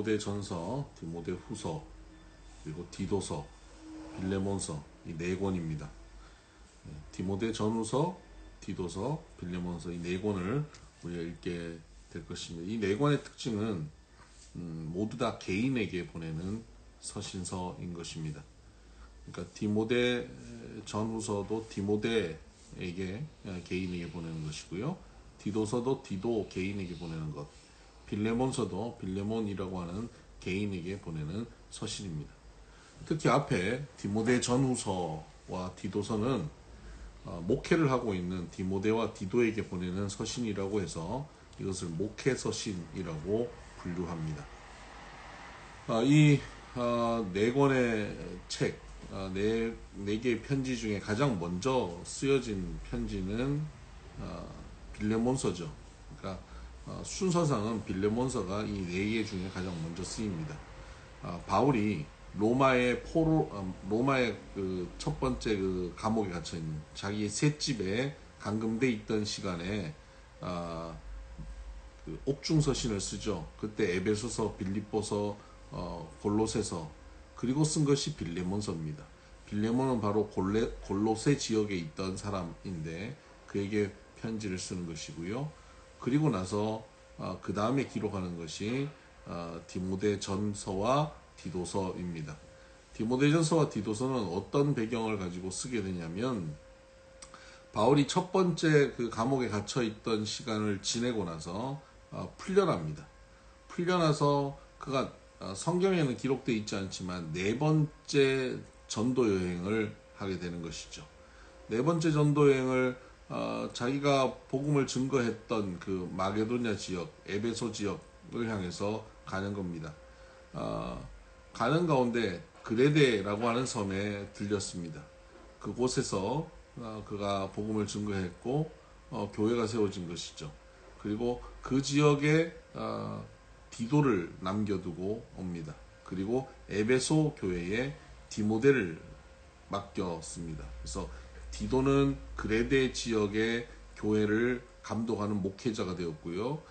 디모데 전서, 디모데 후서, 그리고 디도서, 빌레몬서 이 네 권입니다. 디모데 전후서, 디도서, 빌레몬서 이 네 권을 우리가 읽게 될 것입니다. 이 네 권의 특징은 모두 다 개인에게 보내는 서신서인 것입니다. 그러니까 디모데 전후서도 디모데에게 개인에게 보내는 것이고요. 디도서도 디도 개인에게 보내는 것. 빌레몬서도 빌레몬이라고 하는 개인에게 보내는 서신입니다. 특히 앞에 디모데 전후서와 디도서는 목회를 하고 있는 디모데와 디도에게 보내는 서신이라고 해서 이것을 목회 서신이라고 분류합니다. 이 네 권의 책, 네 개의 편지 중에 가장 먼저 쓰여진 편지는 빌레몬서죠. 그러니까 순서상은 빌레몬서가 이 네 개 중에 가장 먼저 쓰입니다. 바울이 로마의 그 첫 번째 그 감옥에 갇혀 있는 자기의 셋집에 감금돼 있던 시간에 그 옥중서신을 쓰죠. 그때 에베소서, 빌립보서, 골로새서 그리고 쓴 것이 빌레몬서입니다. 빌레몬은 바로 골로새 지역에 있던 사람인데 그에게 편지를 쓰는 것이고요. 그리고 나서 그 다음에 기록하는 것이 디모데 전서와 디도서입니다. 디모데 전서와 디도서는 어떤 배경을 가지고 쓰게 되냐면 바울이 첫 번째 그 감옥에 갇혀 있던 시간을 지내고 나서 풀려납니다. 풀려나서 그가 성경에는 기록되어 있지 않지만 네 번째 전도 여행을 하게 되는 것이죠. 네 번째 전도 여행을 자기가 복음을 증거했던 그 마게도냐 지역, 에베소 지역을 향해서 가는 겁니다. 가는 가운데 그레데라고 하는 섬에 들렸습니다. 그곳에서 그가 복음을 증거했고 교회가 세워진 것이죠. 그리고 그 지역에 디도를 남겨두고 옵니다. 그리고 에베소 교회에 디모데를 맡겼습니다. 그래서 디도는 그레데 지역의 교회를 감독하는 목회자가 되었고요.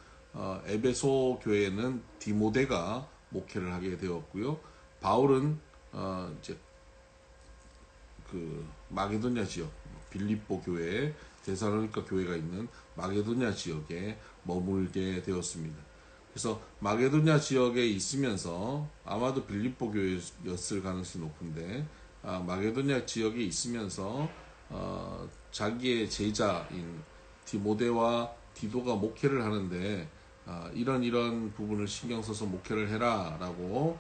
에베소 교회는 디모데가 목회를 하게 되었고요. 바울은 이제 그 마게도냐 지역, 빌립보 교회, 데살로니가 교회가 있는 마게도냐 지역에 머물게 되었습니다. 그래서 마게도냐 지역에 있으면서 아마도 빌립보 교회였을 가능성이 높은데 마게도냐 지역에 있으면서 자기의 제자인 디모데와 디도가 목회를 하는데 이런 부분을 신경 써서 목회를 해라 라고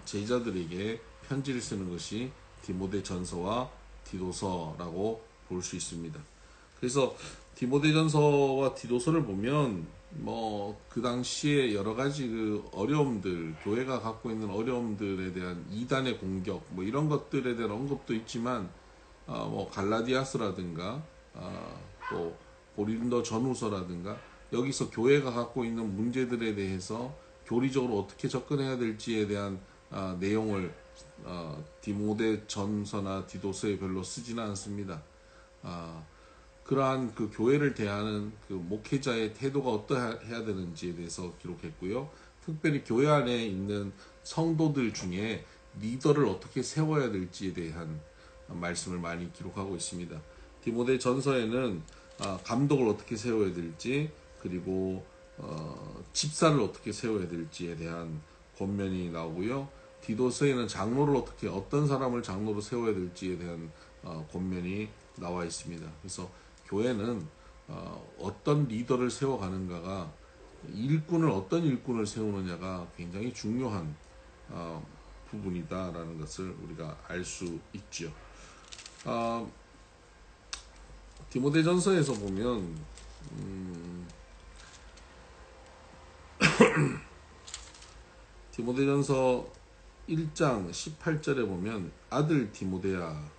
제자들에게 편지를 쓰는 것이 디모데 전서와 디도서라고 볼 수 있습니다. 그래서 디모데 전서와 디도서를 보면 그 당시에 여러 가지 그 어려움들, 교회가 갖고 있는 어려움들에 대한 이단의 공격, 이런 것들에 대한 언급도 있지만, 갈라디아서라든가, 또 고린도 전후서라든가, 여기서 교회가 갖고 있는 문제들에 대해서 교리적으로 어떻게 접근해야 될지에 대한 내용을 디모데 전서나 디도서에 별로 쓰지는 않습니다. 그러한 그 교회를 대하는 그 목회자의 태도가 어떠해야 되는지에 대해서 기록했고요. 특별히 교회 안에 있는 성도들 중에 리더를 어떻게 세워야 될지에 대한 말씀을 많이 기록하고 있습니다. 디모데 전서에는 감독을 어떻게 세워야 될지, 그리고 집사를 어떻게 세워야 될지에 대한 권면이 나오고요. 디도서에는 장로를 어떤 사람을 장로로 세워야 될지에 대한 권면이 나와 있습니다. 그래서 교회는 어떤 리더를 세워가는가가 어떤 일꾼을 세우느냐가 굉장히 중요한 부분이다라는 것을 우리가 알 수 있죠. 디모데전서에서 보면 디모데전서 1장 18절에 보면 아들 디모데야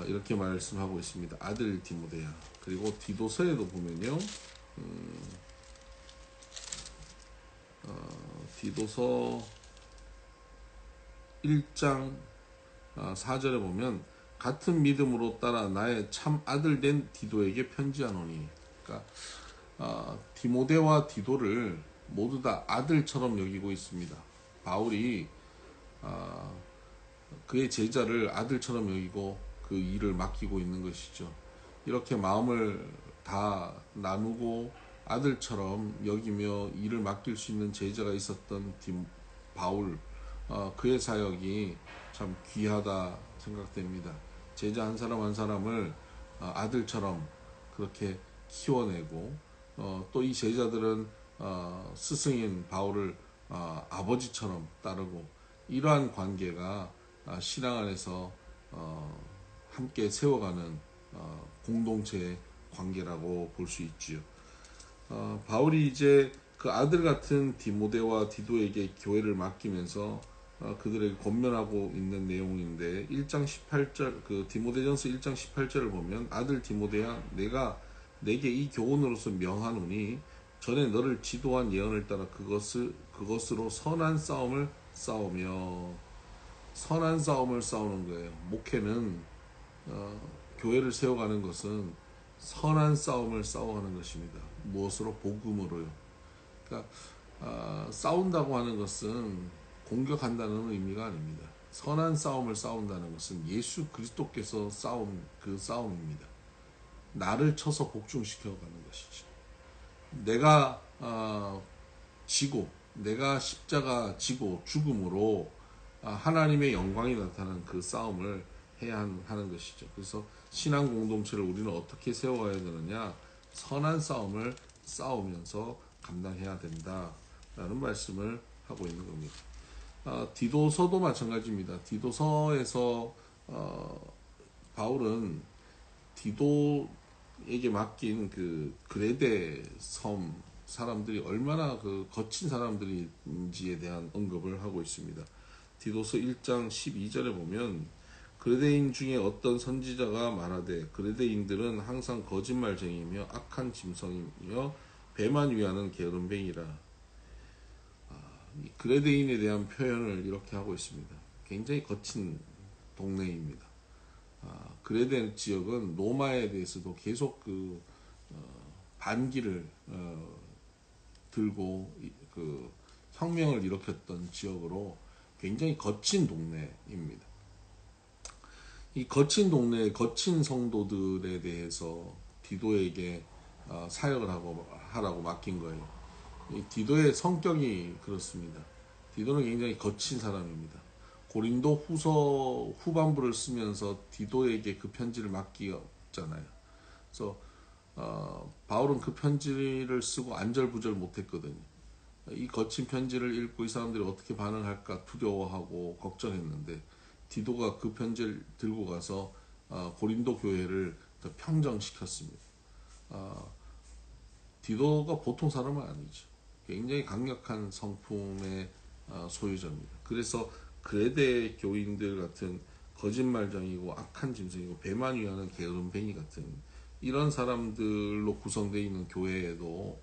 이렇게 말씀하고 있습니다. 아들 디모데야. 그리고 디도서에도 보면요. 디도서 1장 4절에 보면 같은 믿음으로 따라 나의 참 아들 된 디도에게 편지하노니. 그러니까 디모데와 디도를 모두 다 아들처럼 여기고 있습니다. 바울이 그의 제자를 아들처럼 여기고 그 일을 맡기고 있는 것이죠. 이렇게 마음을 다 나누고 아들처럼 여기며 일을 맡길 수 있는 제자가 있었던 바울, 그의 사역이 참 귀하다 생각됩니다. 제자 한 사람 한 사람을 아들처럼 그렇게 키워내고 또 이 제자들은 스승인 바울을 아버지처럼 따르고 이러한 관계가 신앙 안에서 함께 세워가는 공동체의 관계라고 볼 수 있지요. 바울이 이제 그 아들 같은 디모데와 디도에게 교회를 맡기면서 그들에게 권면하고 있는 내용인데 1장 18절 그 디모데전서 1장 18절을 보면 아들 디모데야 내가 내게 이 교훈으로서 명하노니 전에 너를 지도한 예언을 따라 그것으로 선한 싸움을 싸우며 선한 싸움을 싸우는 거예요. 목회는 교회를 세워가는 것은 선한 싸움을 싸워가는 것입니다. 무엇으로? 복음으로요. 그러니까 싸운다고 하는 것은 공격한다는 의미가 아닙니다. 선한 싸움을 싸운다는 것은 예수 그리스도께서 싸운 그 싸움입니다. 나를 쳐서 복종시켜가는 것이죠. 내가 지고 내가 십자가 지고 죽음으로 하나님의 영광이 나타나는 그 싸움을 해야 하는 것이죠. 그래서 신앙 공동체를 우리는 어떻게 세워가야 되느냐? 선한 싸움을 싸우면서 감당해야 된다라는 말씀을 하고 있는 겁니다. 디도서도 마찬가지입니다. 디도서에서 바울은 디도에게 맡긴 그 그레데 섬 사람들이 얼마나 그 거친 사람들인지에 대한 언급을 하고 있습니다. 디도서 1장 12절에 보면 그레데인 중에 어떤 선지자가 말하되 그레데인들은 항상 거짓말쟁이며 악한 짐승이며 배만 위하는 게으름뱅이라. 그레데인에 대한 표현을 이렇게 하고 있습니다. 굉장히 거친 동네입니다. 그레데 지역은 로마에 대해서도 계속 그 반기를 들고 그 혁명을 일으켰던 지역으로 굉장히 거친 동네입니다. 이 거친 동네의 거친 성도들에 대해서 디도에게 사역을 하라고 맡긴 거예요. 이 디도의 성격이 그렇습니다. 디도는 굉장히 거친 사람입니다. 고린도 후서 후반부를 쓰면서 디도에게 그 편지를 맡겼잖아요. 그래서 바울은 그 편지를 쓰고 안절부절 못했거든요. 이 거친 편지를 읽고 이 사람들이 어떻게 반응할까 두려워하고 걱정했는데 디도가 그 편지를 들고 가서 고린도 교회를 더 평정시켰습니다. 디도가 보통 사람은 아니죠. 굉장히 강력한 성품의 소유자입니다. 그래서 그레데 교인들 같은 거짓말쟁이고 악한 짐승이고 배만 위하는 게으름뱅이 같은 이런 사람들로 구성되어 있는 교회에도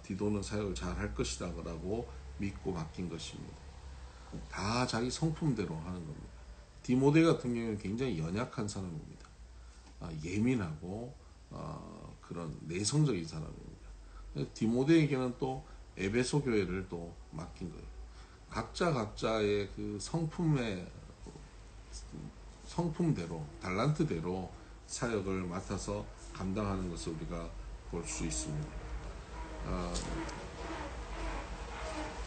디도는 사역을 잘 할 것이다 라고 믿고 맡긴 것입니다. 다 자기 성품대로 하는 겁니다. 디모데 같은 경우는 굉장히 연약한 사람입니다. 예민하고 그런 내성적인 사람입니다. 디모데에게는 또 에베소 교회를 또 맡긴 거예요. 각자의 그 성품대로 달란트대로 사역을 맡아서 감당하는 것을 우리가 볼 수 있습니다.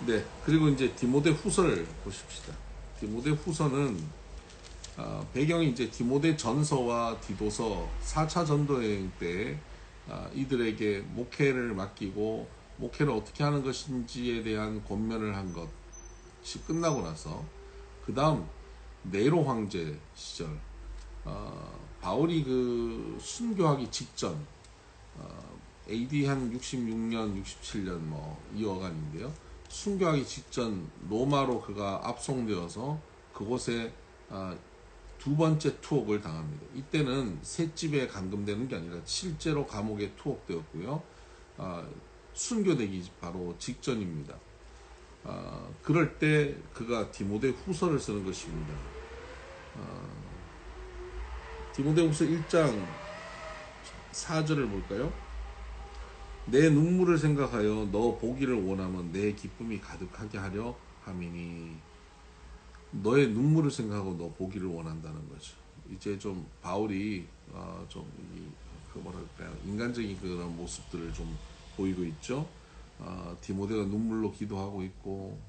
네, 그리고 이제 디모데 후서를 보십시다. 디모데 후서는 배경이 이제 디모데 전서와 디도서 4차 전도여행 때 이들에게 목회를 맡기고 목회를 어떻게 하는 것인지에 대한 권면을 한 것이 끝나고 나서 그 다음 네로 황제 시절 바울이 그 순교하기 직전 AD 한 66년, 67년 뭐 이어간인데요. 순교하기 직전 로마로 그가 압송되어서 그곳에 두 번째 투옥을 당합니다. 이때는 셋집에 감금되는 게 아니라 실제로 감옥에 투옥되었고요. 순교되기 바로 직전입니다. 그럴 때 그가 디모데 후서를 쓰는 것입니다. 디모데 후서 1장 4절을 볼까요? 내 눈물을 생각하여 너 보기를 원하면 내 기쁨이 가득하게 하려 함이니. 너의 눈물을 생각하고 너 보기를 원한다는 거죠. 이제 좀 바울이 그 뭐랄까요, 인간적인 그런 모습들을 좀 보이고 있죠. 디모데가 눈물로 기도하고 있고,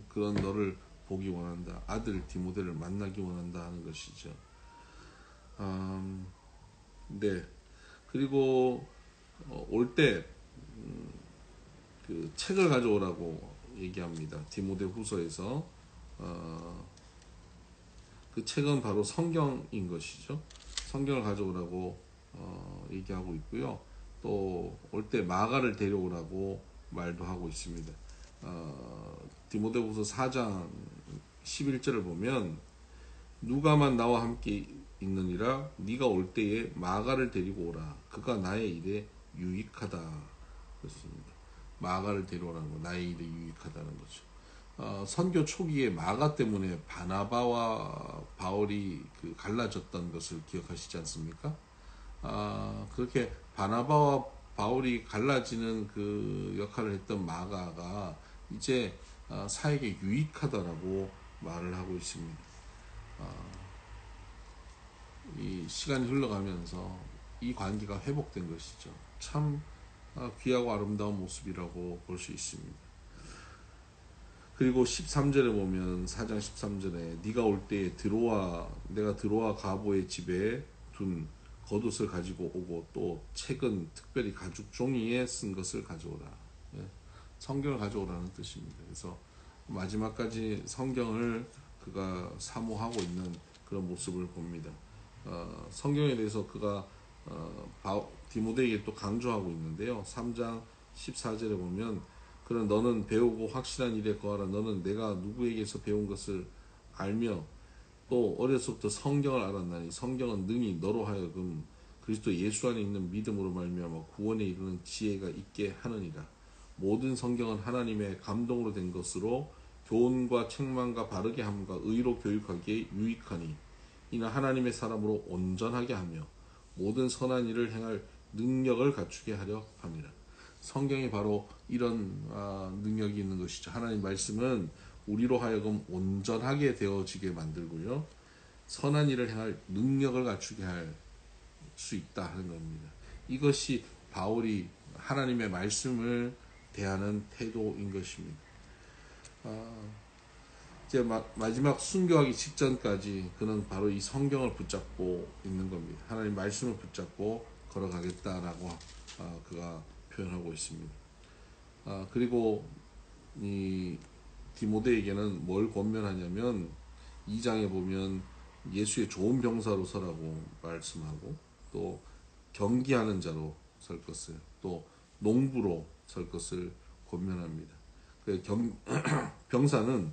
그런 너를 보기 원한다. 아들 디모데를 만나기 원한다 하는 것이죠. 네. 그리고 올 때 그 책을 가져오라고 얘기합니다. 디모데 후서에서. 그 책은 바로 성경인 것이죠. 성경을 가져오라고 얘기하고 있고요. 또 올 때 마가를 데려오라고 말도 하고 있습니다. 디모데후서 4장 11절을 보면 누가만 나와 함께 있느니라 네가 올 때에 마가를 데리고 오라. 그가 나의 일에 유익하다. 그렇습니다. 마가를 데려오라는 거, 나의 일에 유익하다는 거죠. 선교 초기에 마가 때문에 바나바와 바울이 갈라졌던 것을 기억하시지 않습니까? 그렇게 바나바와 바울이 갈라지는 그 역할을 했던 마가가 이제 사에게 유익하다라고 말을 하고 있습니다. 이 시간이 흘러가면서 이 관계가 회복된 것이죠. 참 귀하고 아름다운 모습이라고 볼 수 있습니다. 그리고 13절에 보면 4장 13절에 네가 올 때에 내가 드로아 가보의 집에 둔 겉옷을 가지고 오고 또 책은 특별히 가죽 종이에 쓴 것을 가져오라. 성경을 가져오라는 뜻입니다. 그래서 마지막까지 성경을 그가 사모하고 있는 그런 모습을 봅니다. 성경에 대해서 그가 디모데에게 또 강조하고 있는데요. 3장 14절에 보면 그런 너는 배우고 확실한 일에 거하라. 너는 내가 누구에게서 배운 것을 알며 또 어려서부터 성경을 알았나니 성경은 능히 너로 하여금 그리스도 예수 안에 있는 믿음으로 말미암아 구원에 이르는 지혜가 있게 하느니라. 모든 성경은 하나님의 감동으로 된 것으로 교훈과 책망과 바르게 함과 의로 교육하기에 유익하니 이는 하나님의 사람으로 온전하게 하며 모든 선한 일을 행할 능력을 갖추게 하려 함이라. 성경이 바로 이런 능력이 있는 것이죠. 하나님 말씀은 우리로 하여금 온전하게 되어지게 만들고요. 선한 일을 행할 능력을 갖추게 할 수 있다 하는 겁니다. 이것이 바울이 하나님의 말씀을 대하는 태도인 것입니다. 이제 마지막 순교하기 직전까지 그는 바로 이 성경을 붙잡고 있는 겁니다. 하나님 말씀을 붙잡고 걸어가겠다라고 그가 표현하고 있습니다. 그리고 이 디모데에게는 뭘 권면하냐면 2장에 보면 예수의 좋은 병사로 서라고 말씀하고 또 경기하는 자로 설 것을 또 농부로 설 것을 권면합니다. 병사는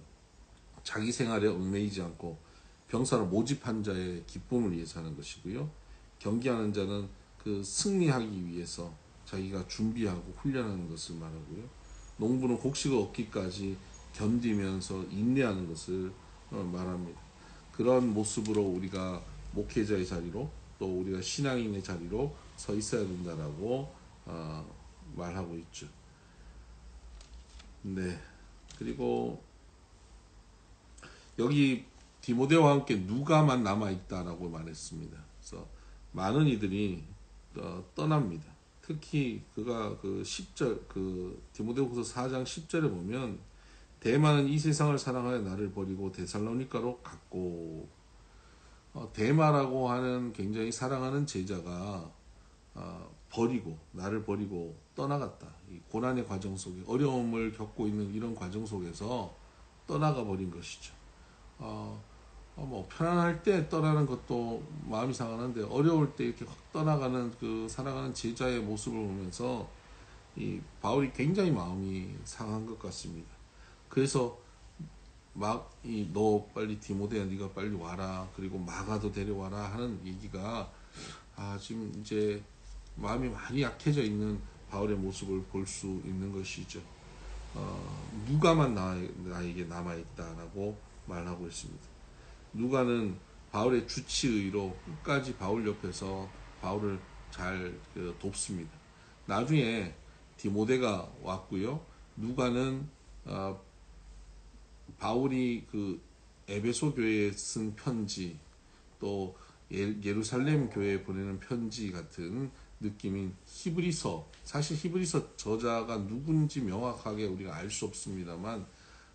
자기 생활에 얽매이지 않고 병사를 모집한 자의 기쁨을 위해서 하는 것이고요. 경기하는 자는 그 승리하기 위해서 자기가 준비하고 훈련하는 것을 말하고요. 농부는 곡식을 얻기까지 견디면서 인내하는 것을 말합니다. 그런 모습으로 우리가 목회자의 자리로 또 우리가 신앙인의 자리로 서 있어야 된다라고 말하고 있죠. 네. 그리고 여기 디모데와 함께 누가만 남아있다라고 말했습니다. 그래서 많은 이들이 떠납니다. 특히 그가 그 10절, 디모데후서 4장 10절에 보면 대마는 이 세상을 사랑하여 나를 버리고 데살로니가로 갔고, 대마라고 하는 굉장히 사랑하는 제자가 나를 버리고 떠나갔다. 이 고난의 과정 속에 어려움을 겪고 있는 이런 과정 속에서 떠나가 버린 것이죠. 편안할 때 떠나는 것도 마음이 상하는데 어려울 때 이렇게 확 떠나가는 그 살아가는 제자의 모습을 보면서 이 바울이 굉장히 마음이 상한 것 같습니다. 그래서 너 빨리 디모데야 네가 빨리 와라, 그리고 마가도 데려와라 하는 얘기가 지금 이제 마음이 많이 약해져 있는 바울의 모습을 볼 수 있는 것이죠. 누가만 나에게 남아있다라고 말하고 있습니다. 누가는 바울의 주치의로 끝까지 바울 옆에서 바울을 잘 돕습니다. 나중에 디모데가 왔고요. 누가는 바울이 그 에베소 교회에 쓴 편지, 또 예루살렘 교회에 보내는 편지 같은 느낌인 히브리서, 사실 히브리서 저자가 누군지 명확하게 우리가 알 수 없습니다만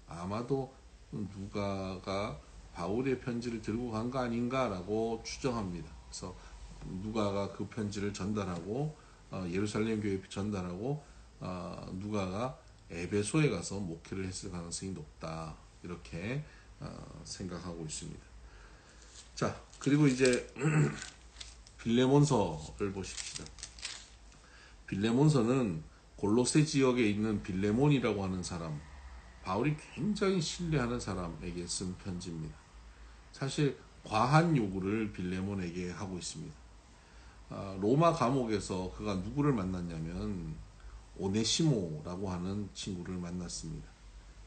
아마도 누가가 바울의 편지를 들고 간 거 아닌가라고 추정합니다. 그래서 누가가 그 편지를 전달하고 예루살렘 교회에 전달하고 누가가 에베소에 가서 목회를 했을 가능성이 높다, 이렇게 생각하고 있습니다. 자, 그리고 이제 빌레몬서를 보십시다. 빌레몬서는 골로새 지역에 있는 빌레몬이라고 하는 사람, 바울이 굉장히 신뢰하는 사람에게 쓴 편지입니다. 사실 과한 요구를 빌레몬에게 하고 있습니다. 로마 감옥에서 그가 누구를 만났냐면 오네시모라고 하는 친구를 만났습니다.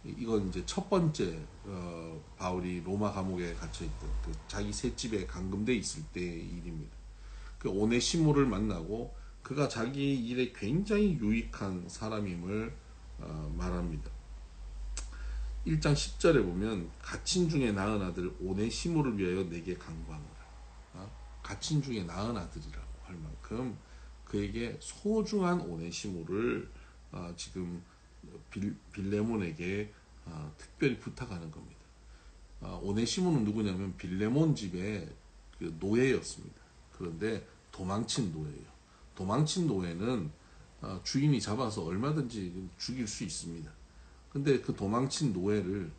이건 이제 첫 번째 바울이 로마 감옥에 갇혀있던 그 자기 셋집에 감금돼 있을 때의 일입니다. 그 오네시모를 만나고 그가 자기 일에 굉장히 유익한 사람임을 말합니다. 1장 10절에 보면 갇힌 중에 낳은 아들 오네시모를 위하여 내게 간구하노라. 갇힌 중에 낳은 아들이라고 할 만큼 그에게 소중한 오네시모를 지금 빌레몬에게 특별히 부탁하는 겁니다. 오네시모는 누구냐면 빌레몬 집의 그 노예였습니다. 그런데 도망친 노예예요. 도망친 노예는 주인이 잡아서 얼마든지 죽일 수 있습니다. 근데 그 도망친 노예를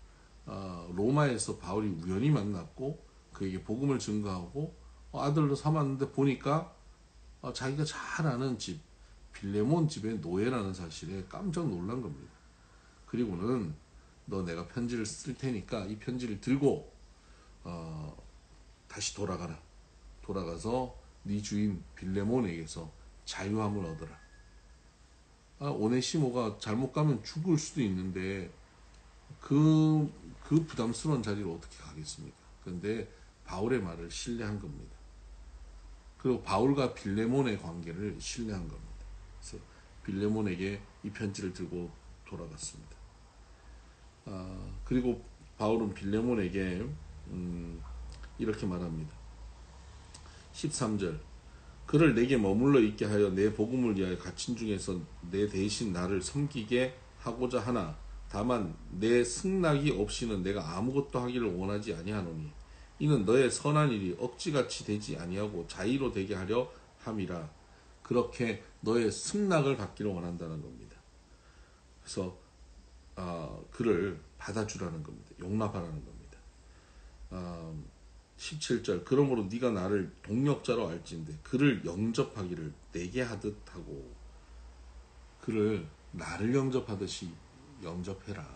로마에서 바울이 우연히 만났고 그에게 복음을 증거하고 아들로 삼았는데 보니까 자기가 잘 아는 집, 빌레몬 집의 노예라는 사실에 깜짝 놀란 겁니다. 그리고는 너 내가 편지를 쓸 테니까 이 편지를 들고 다시 돌아가라. 돌아가서 네 주인 빌레몬에게서 자유함을 얻어라. 오네시모가 잘못 가면 죽을 수도 있는데 그 부담스러운 자리를 어떻게 가겠습니까? 그런데 바울의 말을 신뢰한 겁니다. 그리고 바울과 빌레몬의 관계를 신뢰한 겁니다. 그래서 빌레몬에게 이 편지를 들고 돌아갔습니다. 그리고 바울은 빌레몬에게 이렇게 말합니다. 13절, 그를 내게 머물러 있게 하여 내 복음을 위하여 갇힌 중에서 내 대신 나를 섬기게 하고자 하나 다만 내 승낙이 없이는 내가 아무것도 하기를 원하지 아니하노니 이는 너의 선한 일이 억지같이 되지 아니하고 자의로 되게 하려 함이라. 그렇게 너의 승낙을 받기를 원한다는 겁니다. 그래서 그를 받아주라는 겁니다. 용납하라는 겁니다. 17절, 그러므로 네가 나를 동력자로 알지인데 그를 영접하기를 내게 하듯 하고, 그를 나를 영접하듯이 영접해라.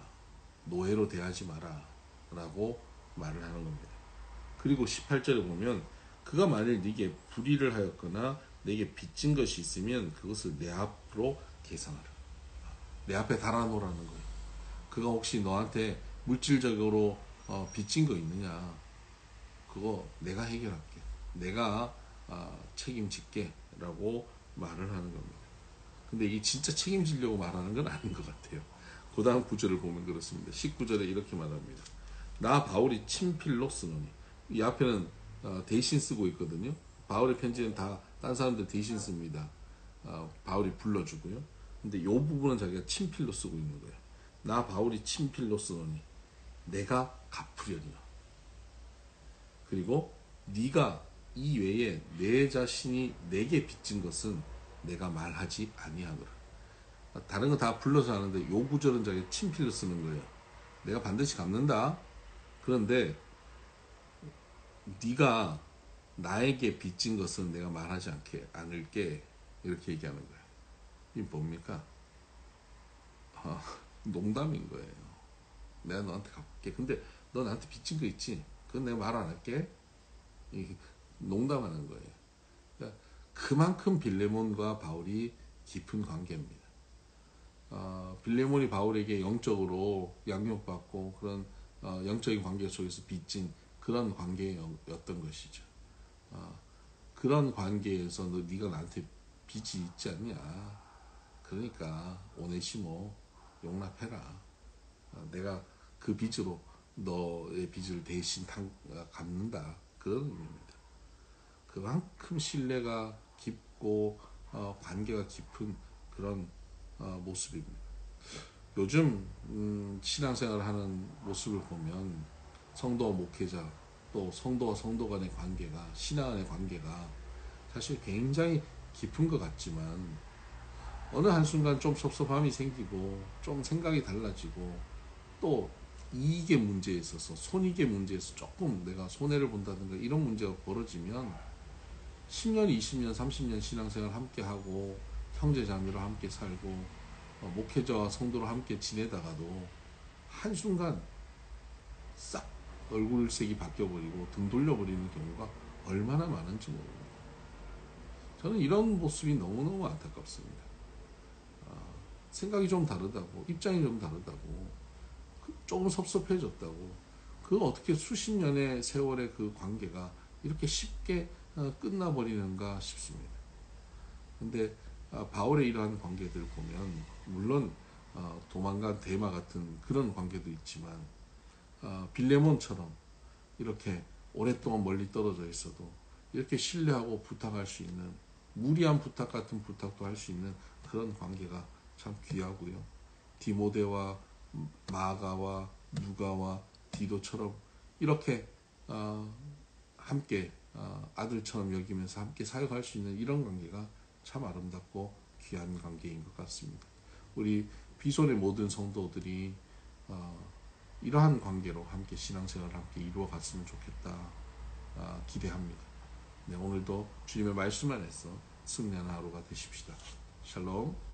노예로 대하지 마라 라고 말을 하는 겁니다. 그리고 18절에 보면 그가 만일 네게 불의를 하였거나 내게 빚진 것이 있으면 그것을 내 앞으로 계산하라. 내 앞에 달아놓으라는 거예요. 그가 혹시 너한테 물질적으로 빚진 거 있느냐, 그거 내가 해결할게, 내가 책임질게 라고 말을 하는 겁니다. 근데 이게 진짜 책임지려고 말하는 건 아닌 것 같아요. 그 다음 구절을 보면 그렇습니다. 19절에 이렇게 말합니다. 나 바울이 친필로 쓰노니, 이 앞에는 대신 쓰고 있거든요. 바울의 편지는 다 딴 사람들 대신 씁니다. 바울이 불러주고요. 근데 이 부분은 자기가 친필로 쓰고 있는 거예요. 나 바울이 친필로 쓰노니 내가 갚으려니와. 그리고 네가 이 외에 내 자신이 내게 빚진 것은 내가 말하지 아니하노라. 다른 거 다 불러서 하는데 요 구절은 자기가 친필로 쓰는 거예요. 내가 반드시 갚는다. 그런데 네가 나에게 빚진 것은 내가 말하지 않을게, 이렇게 얘기하는 거예요. 이게 뭡니까? 농담인 거예요. 내가 너한테 갚을게. 근데 너 나한테 빚진 거 있지? 그건 내가 말 안 할게. 농담하는 거예요. 그러니까 그만큼 빌레몬과 바울이 깊은 관계입니다. 빌레몬이 바울에게 영적으로 양육받고 그런 영적인 관계 속에서 빚진 그런 관계였던 것이죠. 그런 관계에서 네가 나한테 빚이 있지 않냐? 그러니까 오네시모 용납해라. 내가 그 빚으로 너의 빚을 대신 갚는다. 그런 의미입니다. 그만큼 신뢰가 깊고 관계가 깊은 그런 모습입니다. 요즘 신앙생활을 하는 모습을 보면 성도와 목회자 또 성도와 성도 간의 관계가 신앙 간의 관계가 사실 굉장히 깊은 것 같지만 어느 한순간 좀 섭섭함이 생기고 좀 생각이 달라지고 또 이익의 문제에 있어서 손익의 문제에서 조금 내가 손해를 본다든가 이런 문제가 벌어지면 10년, 20년, 30년 신앙생활 함께하고 형제자매로 함께 살고 목회자와 성도로 함께 지내다가도 한순간 싹 얼굴색이 바뀌어버리고 등 돌려버리는 경우가 얼마나 많은지 모릅니다. 저는 이런 모습이 너무너무 안타깝습니다. 생각이 좀 다르다고, 입장이 좀 다르다고, 조금 섭섭해졌다고, 그 어떻게 수십 년의 세월의 그 관계가 이렇게 쉽게 끝나버리는가 싶습니다. 근데 바울의 이러한 관계들 보면 물론 도망간 대마 같은 그런 관계도 있지만 빌레몬처럼 이렇게 오랫동안 멀리 떨어져 있어도 이렇게 신뢰하고 부탁할 수 있는 무리한 부탁 같은 부탁도 할 수 있는 그런 관계가 참 귀하고요. 디모데와 마가와 누가와 디도처럼 이렇게 함께 아들처럼 여기면서 함께 사역할 수 있는 이런 관계가 참 아름답고 귀한 관계인 것 같습니다. 우리 비손의 모든 성도들이 이러한 관계로 함께 신앙생활을 함께 이루어 갔으면 좋겠다 기대합니다. 네, 오늘도 주님의 말씀 안에서 승리하는 하루가 되십시다. 샬롬.